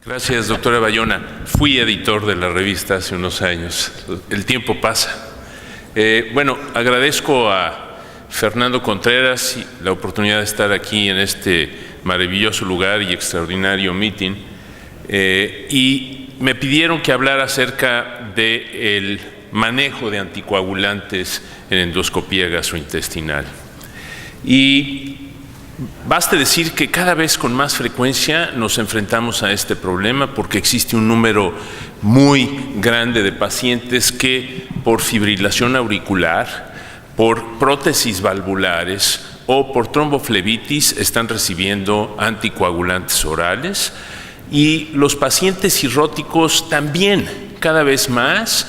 Gracias, doctora Bayona. Fui editor de la revista hace unos años. El tiempo pasa. Agradezco a Fernando Contreras la oportunidad de estar aquí en este maravilloso lugar y extraordinario meeting. Y me pidieron que hablara acerca del manejo de anticoagulantes en endoscopía gastrointestinal. Y baste decir que cada vez con más frecuencia nos enfrentamos a este problema porque existe un número muy grande de pacientes que por fibrilación auricular, por prótesis valvulares o por tromboflebitis están recibiendo anticoagulantes orales, y los pacientes cirróticos también cada vez más,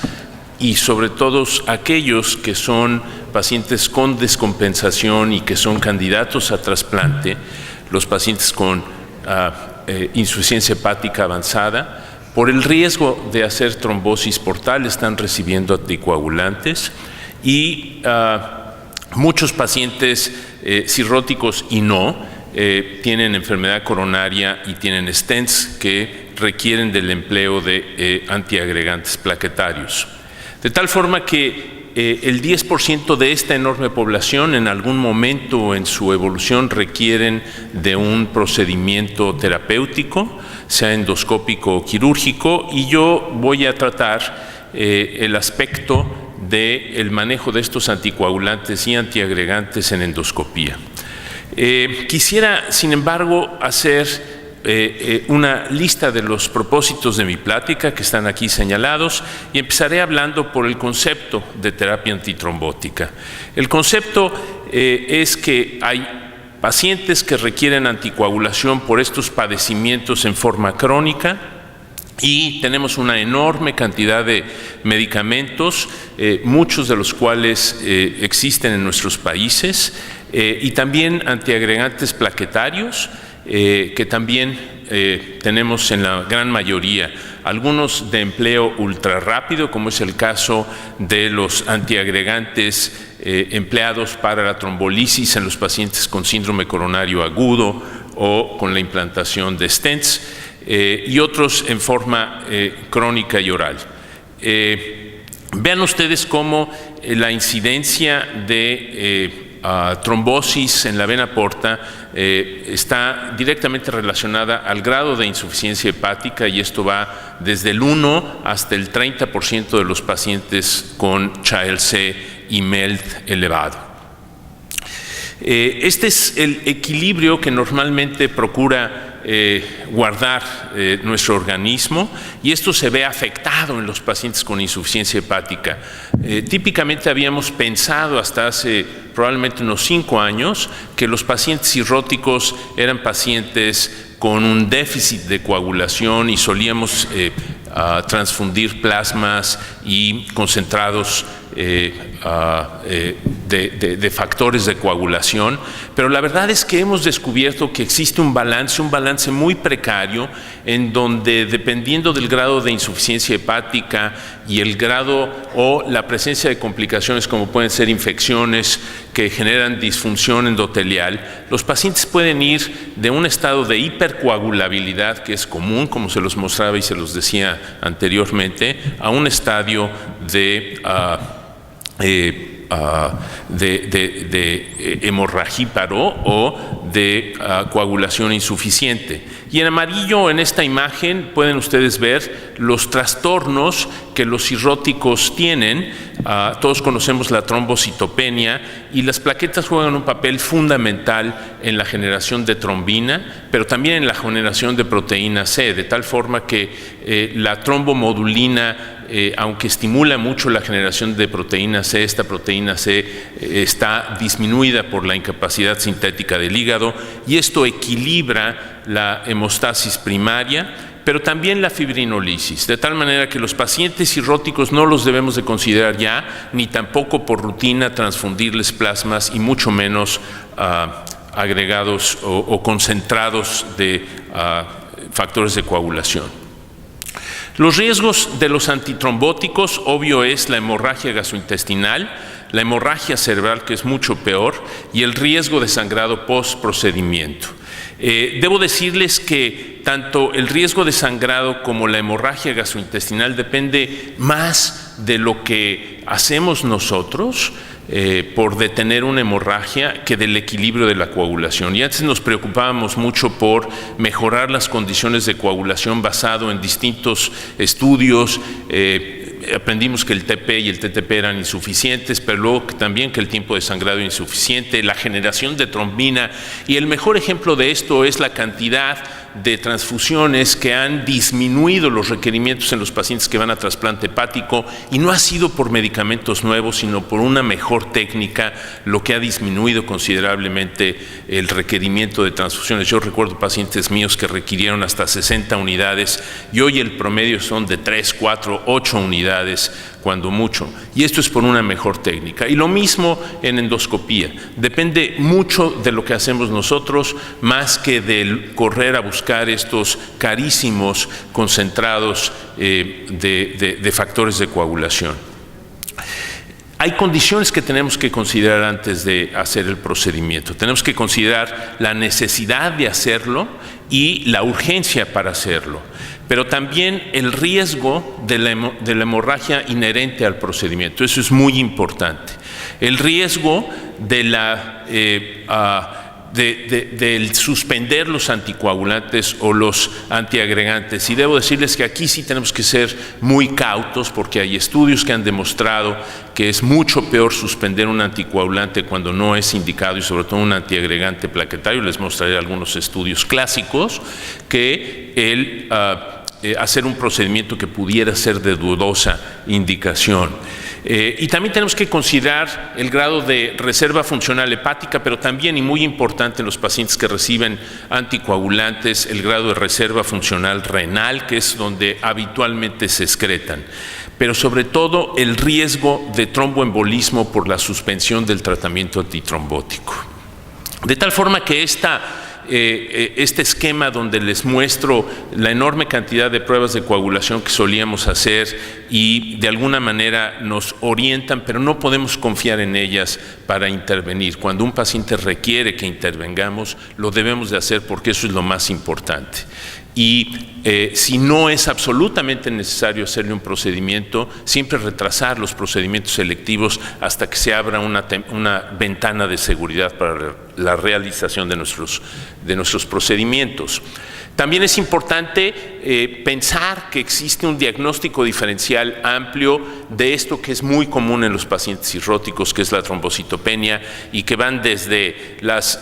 y sobre todo aquellos que son pacientes con descompensación y que son candidatos a trasplante, los pacientes con insuficiencia hepática avanzada, por el riesgo de hacer trombosis portal están recibiendo anticoagulantes, y muchos pacientes cirróticos y no tienen enfermedad coronaria y tienen stents que requieren del empleo de antiagregantes plaquetarios. De tal forma que el 10% de esta enorme población en algún momento en su evolución requieren de un procedimiento terapéutico, sea endoscópico o quirúrgico, y yo voy a tratar el aspecto del manejo de estos anticoagulantes y antiagregantes en endoscopía. Quisiera, sin embargo, hacer una lista de los propósitos de mi plática que están aquí señalados, y empezaré hablando por el concepto de terapia antitrombótica. El concepto es que hay pacientes que requieren anticoagulación por estos padecimientos en forma crónica, y tenemos una enorme cantidad de medicamentos, muchos de los cuales existen en nuestros países, y también antiagregantes plaquetarios, que también tenemos en la gran mayoría, algunos de empleo ultra rápido, como es el caso de los antiagregantes empleados para la trombolisis en los pacientes con síndrome coronario agudo o con la implantación de stents, y otros en forma crónica y oral. Vean ustedes cómo la incidencia de trombosis en la vena porta está directamente relacionada al grado de insuficiencia hepática, y esto va desde el 1 hasta el 30% de los pacientes con Child-C y MELD elevado. Este es el equilibrio que normalmente procura guardar nuestro organismo, y esto se ve afectado en los pacientes con insuficiencia hepática. Típicamente habíamos pensado hasta hace probablemente unos 5 años que los pacientes cirróticos eran pacientes con un déficit de coagulación y solíamos transfundir plasmas y concentrados de factores de coagulación, pero la verdad es que hemos descubierto que existe un balance muy precario, en donde, dependiendo del grado de insuficiencia hepática y el grado o la presencia de complicaciones como pueden ser infecciones que generan disfunción endotelial, los pacientes pueden ir de un estado de hipercoagulabilidad, que es común, como se los mostraba y se los decía anteriormente, a un estadio de hemorragíparo o de coagulación insuficiente. Y en amarillo, en esta imagen, pueden ustedes ver los trastornos que los cirróticos tienen. Todos conocemos la trombocitopenia, y las plaquetas juegan un papel fundamental en la generación de trombina, pero también en la generación de proteína C, de tal forma que la trombomodulina, aunque estimula mucho la generación de proteína C, esta proteína C está disminuida por la incapacidad sintética del hígado, y esto equilibra la hemostasis primaria, pero también la fibrinolisis, de tal manera que los pacientes cirróticos no los debemos de considerar ya, ni tampoco por rutina transfundirles plasmas, y mucho menos agregados o concentrados de factores de coagulación. Los riesgos de los antitrombóticos, obvio, es la hemorragia gastrointestinal, la hemorragia cerebral, que es mucho peor, y el riesgo de sangrado post procedimiento. Debo decirles que tanto el riesgo de sangrado como la hemorragia gastrointestinal depende más de lo que hacemos nosotros por detener una hemorragia que del equilibrio de la coagulación. Y antes nos preocupábamos mucho por mejorar las condiciones de coagulación basado en distintos estudios. Aprendimos que el TP y el TTP eran insuficientes, pero luego también que el tiempo de sangrado era insuficiente, la generación de trombina, y el mejor ejemplo de esto es la cantidad de transfusiones que han disminuido los requerimientos en los pacientes que van a trasplante hepático, y no ha sido por medicamentos nuevos, sino por una mejor técnica lo que ha disminuido considerablemente el requerimiento de transfusiones. Yo recuerdo pacientes míos que requirieron hasta 60 unidades y hoy el promedio son de 3, 4, 8 unidades cuando mucho, y esto es por una mejor técnica. Y lo mismo en endoscopía, depende mucho de lo que hacemos nosotros más que del correr a buscar estos carísimos concentrados de factores de coagulación. Hay condiciones que tenemos que considerar antes de hacer el procedimiento. Tenemos que considerar la necesidad de hacerlo y la urgencia para hacerlo, pero también el riesgo de la hemorragia inherente al procedimiento. Eso es muy importante. El riesgo del suspender los anticoagulantes o los antiagregantes. Y debo decirles que aquí sí tenemos que ser muy cautos, porque hay estudios que han demostrado que es mucho peor suspender un anticoagulante cuando no es indicado, y sobre todo un antiagregante plaquetario. Les mostraré algunos estudios clásicos, que el hacer un procedimiento que pudiera ser de dudosa indicación. Y también tenemos que considerar el grado de reserva funcional hepática, pero también, y muy importante en los pacientes que reciben anticoagulantes, el grado de reserva funcional renal, que es donde habitualmente se excretan, pero sobre todo el riesgo de tromboembolismo por la suspensión del tratamiento antitrombótico. De tal forma que este esquema donde les muestro la enorme cantidad de pruebas de coagulación que solíamos hacer y de alguna manera nos orientan, pero no podemos confiar en ellas para intervenir. Cuando un paciente requiere que intervengamos, lo debemos de hacer, porque eso es lo más importante. Y si no es absolutamente necesario hacerle un procedimiento, siempre retrasar los procedimientos selectivos hasta que se abra una ventana de seguridad para la realización de nuestros procedimientos. También es importante pensar que existe un diagnóstico diferencial amplio de esto que es muy común en los pacientes cirróticos, que es la trombocitopenia, y que van desde las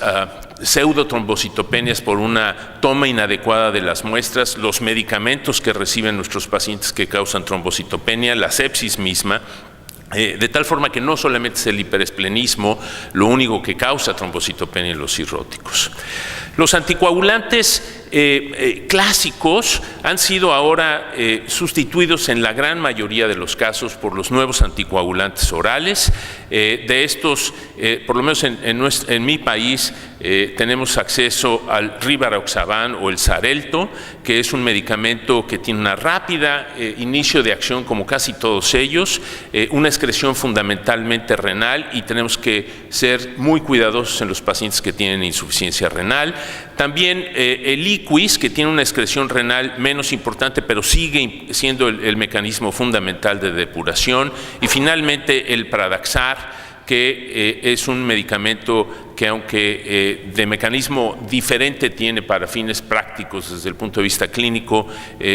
pseudotrombocitopenias por una toma inadecuada de las muestras, los medicamentos que reciben nuestros pacientes que causan trombocitopenia, la sepsis misma, de tal forma que no solamente es el hiperesplenismo lo único que causa trombocitopenia en los cirróticos. Los anticoagulantes clásicos han sido ahora sustituidos en la gran mayoría de los casos por los nuevos anticoagulantes orales. De estos, por lo menos en mi país, tenemos acceso al Rivaroxaban o el Xarelto, que es un medicamento que tiene una rápida inicio de acción, como casi todos ellos, una excreción fundamentalmente renal, y tenemos que ser muy cuidadosos en los pacientes que tienen insuficiencia renal. También el Eliquis, que tiene una excreción renal menos importante, pero sigue siendo el mecanismo fundamental de depuración. Y finalmente el Pradaxar, que es un medicamento que, aunque de mecanismo diferente, tiene para fines prácticos desde el punto de vista clínico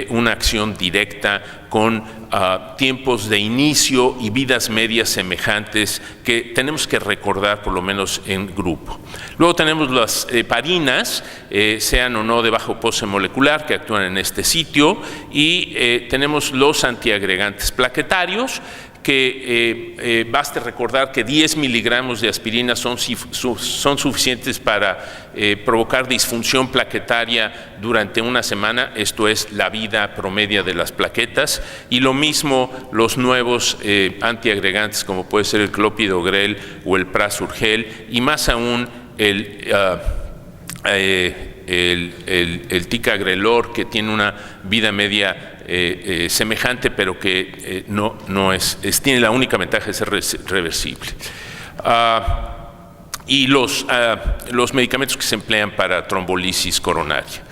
una acción directa con tiempos de inicio y vidas medias semejantes que tenemos que recordar por lo menos en grupo. Luego tenemos las heparinas, sean o no de bajo pose molecular, que actúan en este sitio, y tenemos los antiagregantes plaquetarios, que baste recordar que 10 miligramos de aspirina son suficientes para provocar disfunción plaquetaria durante una semana, esto es la vida promedia de las plaquetas, y lo mismo los nuevos antiagregantes como puede ser el clopidogrel o el prasurgel, y más aún el ticagrelor, que tiene una vida media semejante, pero que tiene la única ventaja de ser reversible. y los medicamentos que se emplean para trombolisis coronaria.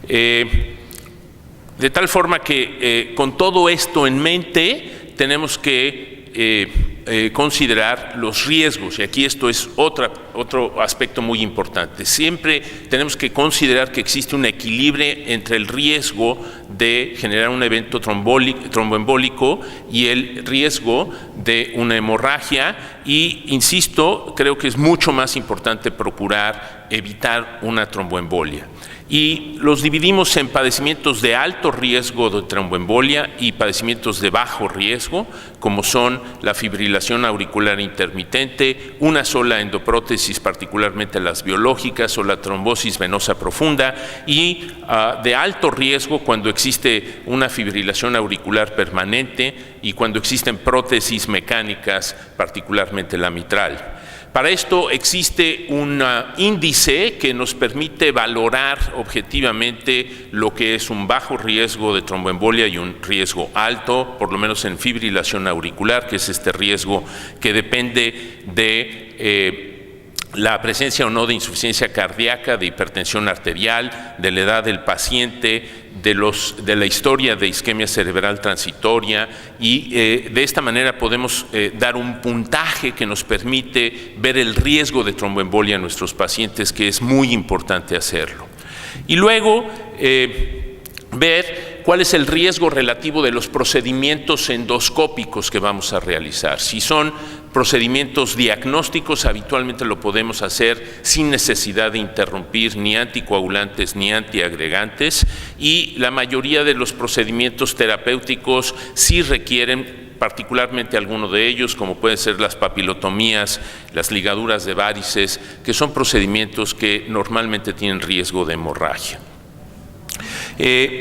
De tal forma que con todo esto en mente tenemos que considerar los riesgos, y aquí esto es otro aspecto muy importante. Siempre tenemos que considerar que existe un equilibrio entre el riesgo de generar un evento tromboembólico y el riesgo de una hemorragia, y insisto, creo que es mucho más importante procurar evitar una tromboembolia. Y los dividimos en padecimientos de alto riesgo de tromboembolia y padecimientos de bajo riesgo, como son la fibrilación auricular intermitente, una sola endoprótesis, particularmente las biológicas, o la trombosis venosa profunda, y de alto riesgo cuando existe una fibrilación auricular permanente y cuando existen prótesis mecánicas, particularmente la mitral. Para esto existe un índice que nos permite valorar objetivamente lo que es un bajo riesgo de tromboembolia y un riesgo alto, por lo menos en fibrilación auricular, que es este riesgo que depende de la presencia o no de insuficiencia cardíaca, de hipertensión arterial, de la edad del paciente, de la historia de isquemia cerebral transitoria, y de esta manera podemos dar un puntaje que nos permite ver el riesgo de tromboembolia en nuestros pacientes, que es muy importante hacerlo. Y luego ver cuál es el riesgo relativo de los procedimientos endoscópicos que vamos a realizar. Si son procedimientos diagnósticos, habitualmente lo podemos hacer sin necesidad de interrumpir ni anticoagulantes ni antiagregantes, y la mayoría de los procedimientos terapéuticos sí requieren, particularmente algunos de ellos, como pueden ser las papilotomías, las ligaduras de varices, que son procedimientos que normalmente tienen riesgo de hemorragia.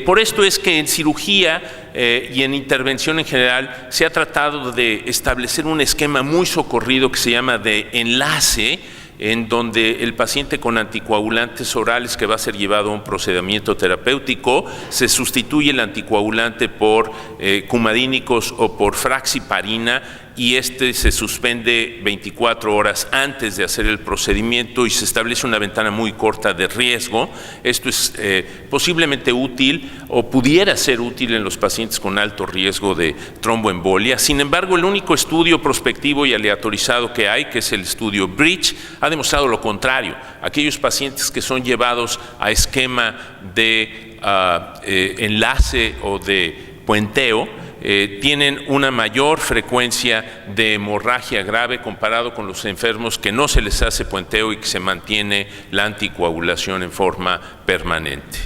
Por esto es que en cirugía y en intervención en general se ha tratado de establecer un esquema muy socorrido que se llama de enlace, en donde el paciente con anticoagulantes orales que va a ser llevado a un procedimiento terapéutico, se sustituye el anticoagulante por cumadínicos o por fraxiparina, y se suspende 24 horas antes de hacer el procedimiento, y se establece una ventana muy corta de riesgo. Esto es posiblemente útil o pudiera ser útil en los pacientes con alto riesgo de tromboembolia. Sin embargo, el único estudio prospectivo y aleatorizado que hay, que es el estudio Bridge, ha demostrado lo contrario. Aquellos pacientes que son llevados a esquema de enlace o de puenteo tienen una mayor frecuencia de hemorragia grave comparado con los enfermos que no se les hace puenteo y que se mantiene la anticoagulación en forma permanente.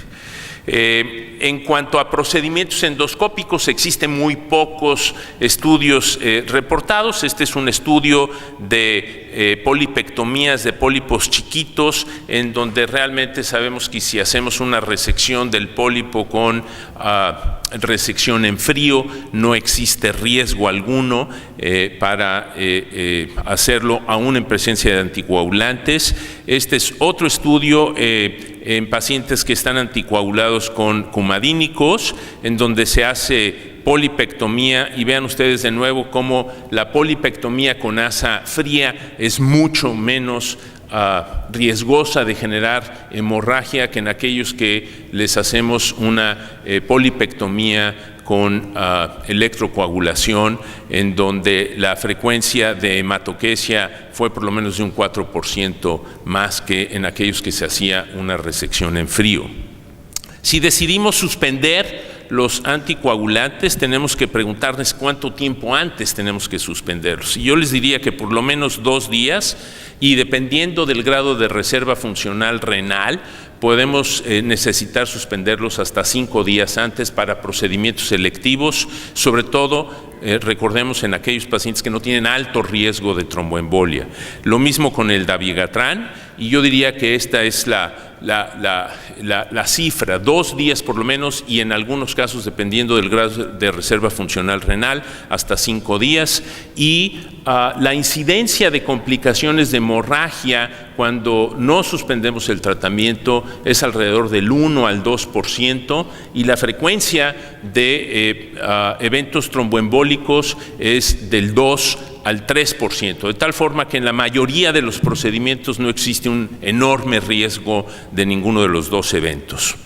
En cuanto a procedimientos endoscópicos, existen muy pocos estudios reportados. Este es un estudio de polipectomías de pólipos chiquitos, en donde realmente sabemos que si hacemos una resección del pólipo con resección en frío, no existe riesgo alguno para hacerlo aún en presencia de anticoagulantes. Este es otro estudio en pacientes que están anticoagulados con cumadínicos, en donde se hace polipectomía, y vean ustedes de nuevo cómo la polipectomía con asa fría es mucho menos riesgosa de generar hemorragia que en aquellos que les hacemos una polipectomía con electrocoagulación, en donde la frecuencia de hematoquesia fue por lo menos de un 4% más que en aquellos que se hacía una resección en frío. Si decidimos suspender los anticoagulantes, tenemos que preguntarnos cuánto tiempo antes tenemos que suspenderlos. Y yo les diría que por lo menos 2 días, y dependiendo del grado de reserva funcional renal, podemos necesitar suspenderlos hasta 5 días antes para procedimientos selectivos, sobre todo recordemos en aquellos pacientes que no tienen alto riesgo de tromboembolia. Lo mismo con el dabigatran, y yo diría que esta es la cifra, 2 días por lo menos, y en algunos casos, dependiendo del grado de reserva funcional renal, hasta 5 días. Y la incidencia de complicaciones de hemorragia cuando no suspendemos el tratamiento es alrededor del 1 al 2%, y la frecuencia de eventos tromboembólicos es del 2 al 3%, de tal forma que en la mayoría de los procedimientos no existe un enorme riesgo de ninguno de los dos eventos.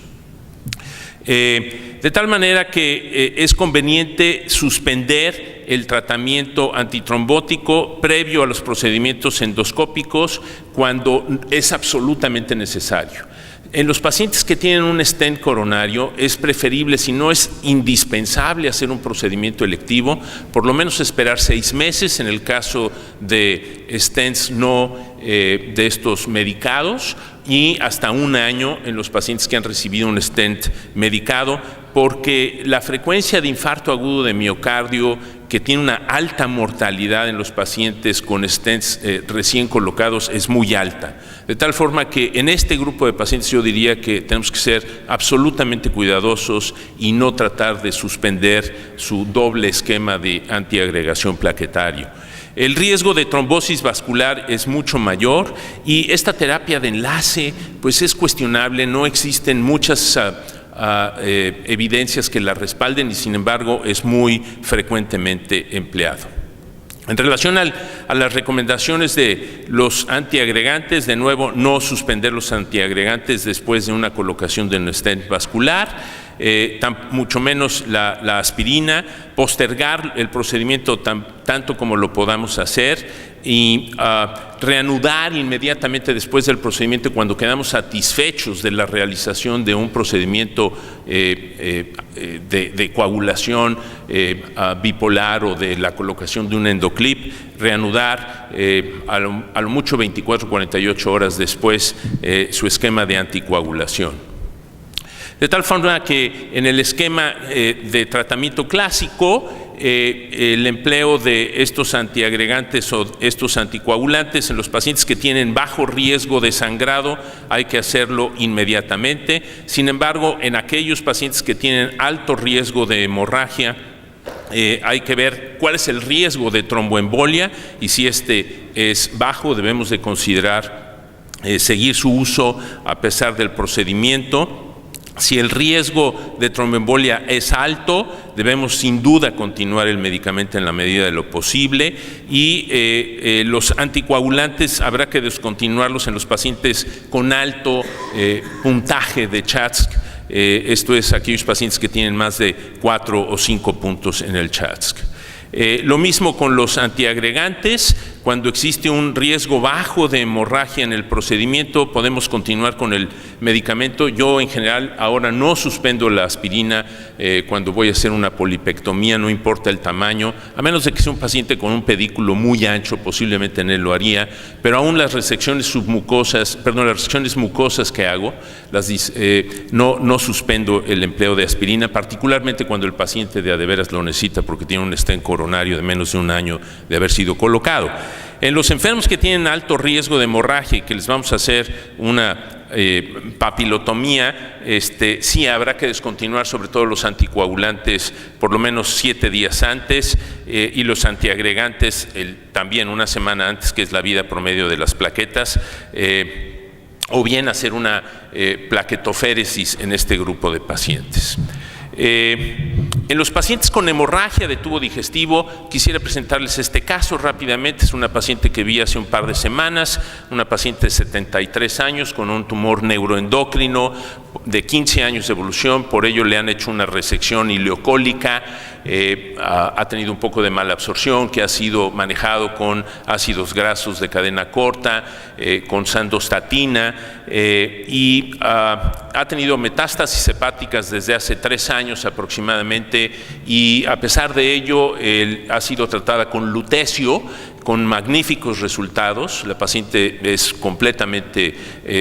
De tal manera que es conveniente suspender el tratamiento antitrombótico previo a los procedimientos endoscópicos cuando es absolutamente necesario. En los pacientes que tienen un stent coronario es preferible, si no es indispensable hacer un procedimiento electivo, por lo menos esperar 6 meses en el caso de stents de estos medicados, y hasta 1 año en los pacientes que han recibido un stent medicado, porque la frecuencia de infarto agudo de miocardio, que tiene una alta mortalidad en los pacientes con stents recién colocados, es muy alta. De tal forma que en este grupo de pacientes yo diría que tenemos que ser absolutamente cuidadosos y no tratar de suspender su doble esquema de antiagregación plaquetario. El riesgo de trombosis vascular es mucho mayor y esta terapia de enlace pues es cuestionable, no existen muchas evidencias que la respalden y sin embargo es muy frecuentemente empleado. En relación a las recomendaciones de los antiagregantes, de nuevo, no suspender los antiagregantes después de una colocación de un stent vascular, mucho menos la aspirina, postergar el procedimiento tanto como lo podamos hacer y reanudar inmediatamente después del procedimiento cuando quedamos satisfechos de la realización de un procedimiento de coagulación bipolar o de la colocación de un endoclip, reanudar a lo mucho 24-48 horas después su esquema de anticoagulación. De tal forma que en el esquema de tratamiento clásico, el empleo de estos antiagregantes o estos anticoagulantes en los pacientes que tienen bajo riesgo de sangrado hay que hacerlo inmediatamente. Sin embargo, en aquellos pacientes que tienen alto riesgo de hemorragia, hay que ver cuál es el riesgo de tromboembolia y si este es bajo debemos de considerar seguir su uso a pesar del procedimiento. Si el riesgo de tromboembolia es alto, debemos sin duda continuar el medicamento en la medida de lo posible y los anticoagulantes habrá que descontinuarlos en los pacientes con alto puntaje de CHADSC. Esto es aquellos pacientes que tienen más de 4 o 5 puntos en el CHADSC. Lo mismo con los antiagregantes. Cuando existe un riesgo bajo de hemorragia en el procedimiento, podemos continuar con el medicamento. Yo en general ahora no suspendo la aspirina cuando voy a hacer una polipectomía, no importa el tamaño, a menos de que sea un paciente con un pedículo muy ancho, posiblemente en él lo haría, pero aún las resecciones mucosas que hago, no suspendo el empleo de aspirina, particularmente cuando el paciente de a de veras lo necesita porque tiene un stent coronario de menos de 1 año de haber sido colocado. En los enfermos que tienen alto riesgo de hemorragia y que les vamos a hacer una papilotomía, sí habrá que descontinuar sobre todo los anticoagulantes por lo menos 7 días antes y los antiagregantes también 1 semana antes, que es la vida promedio de las plaquetas, o bien hacer una plaquetoféresis en este grupo de pacientes. En los pacientes con hemorragia de tubo digestivo, quisiera presentarles este caso rápidamente. Es una paciente que vi hace un par de semanas, una paciente de 73 años con un tumor neuroendocrino de 15 años de evolución, por ello le han hecho una resección ileocólica, ha tenido un poco de mala absorción, que ha sido manejado con ácidos grasos de cadena corta, con sandostatina, y ha tenido metástasis hepáticas desde hace 3 años aproximadamente, y a pesar de ello ha sido tratada con lutecio, con magníficos resultados. La paciente es completamente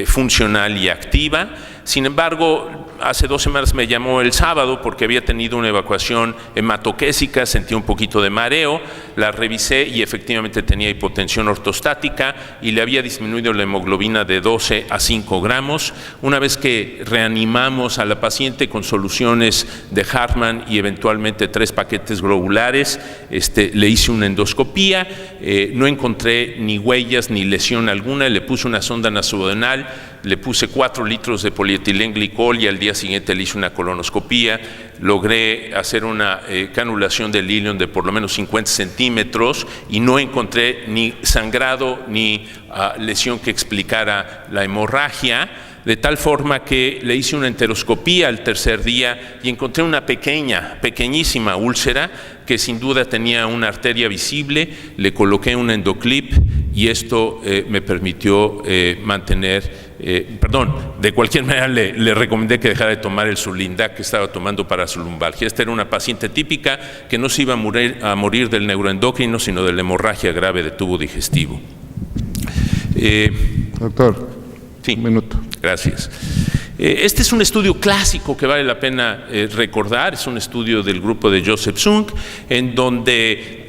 funcional y activa. Sin embargo, hace 2 semanas me llamó el sábado porque había tenido una evacuación hematoquésica, sentí un poquito de mareo, la revisé y efectivamente tenía hipotensión ortostática y le había disminuido la hemoglobina de 12 a 5 gramos. Una vez que reanimamos a la paciente con soluciones de Hartmann y eventualmente 3 paquetes globulares, le hice una endoscopía, no encontré ni huellas ni lesión alguna, le puse una sonda nasodenal, le puse 4 litros de polietilenglicol y al día siguiente le hice una colonoscopía, logré hacer una canulación del ilion de por lo menos 50 centímetros y no encontré ni sangrado ni lesión que explicara la hemorragia, de tal forma que le hice una enteroscopía al tercer día y encontré una pequeñísima úlcera que sin duda tenía una arteria visible. Le coloqué un endoclip y esto me permitió mantener, de cualquier manera le recomendé que dejara de tomar el Sulindac que estaba tomando para su lumbalgia. Esta era una paciente típica que no se iba a morir del neuroendocrino, sino de la hemorragia grave de tubo digestivo. Doctor, sí. Un minuto. Gracias. Este es un estudio clásico que vale la pena recordar. Es un estudio del grupo de Joseph Sung, en donde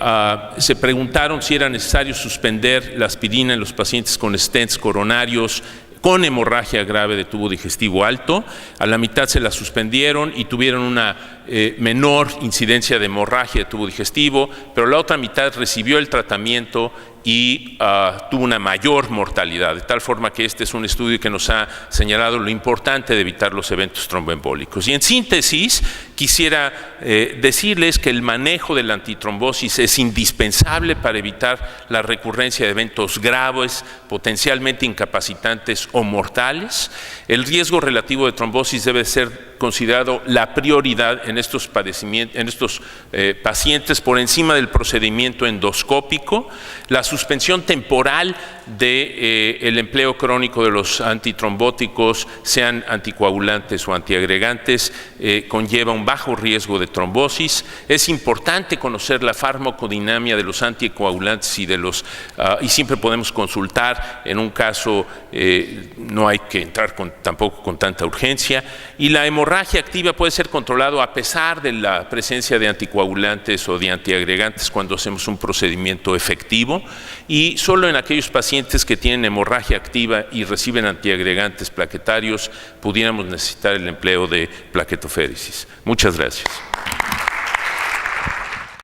se preguntaron si era necesario suspender la aspirina en los pacientes con stents coronarios con hemorragia grave de tubo digestivo alto. A la mitad se la suspendieron y tuvieron una menor incidencia de hemorragia de tubo digestivo, pero la otra mitad recibió el tratamiento y tuvo una mayor mortalidad, de tal forma que este es un estudio que nos ha señalado lo importante de evitar los eventos tromboembólicos. Y en síntesis, quisiera decirles que el manejo de la antitrombosis es indispensable para evitar la recurrencia de eventos graves, potencialmente incapacitantes o mortales. El riesgo relativo de trombosis debe ser considerado la prioridad en estos pacientes por encima del procedimiento endoscópico. La suspensión temporal del empleo crónico de los antitrombóticos, sean anticoagulantes o antiagregantes, conlleva un bajo riesgo de trombosis. Es importante conocer la farmacodinamia de los anticoagulantes y siempre podemos consultar. En un caso no hay que entrar tampoco con tanta urgencia. Y la hemorragia activa puede ser controlado a pesar de la presencia de anticoagulantes o de antiagregantes cuando hacemos un procedimiento efectivo, y solo en aquellos pacientes que tienen hemorragia activa y reciben antiagregantes plaquetarios pudiéramos necesitar el empleo de plaquetoféresis. Muchas gracias.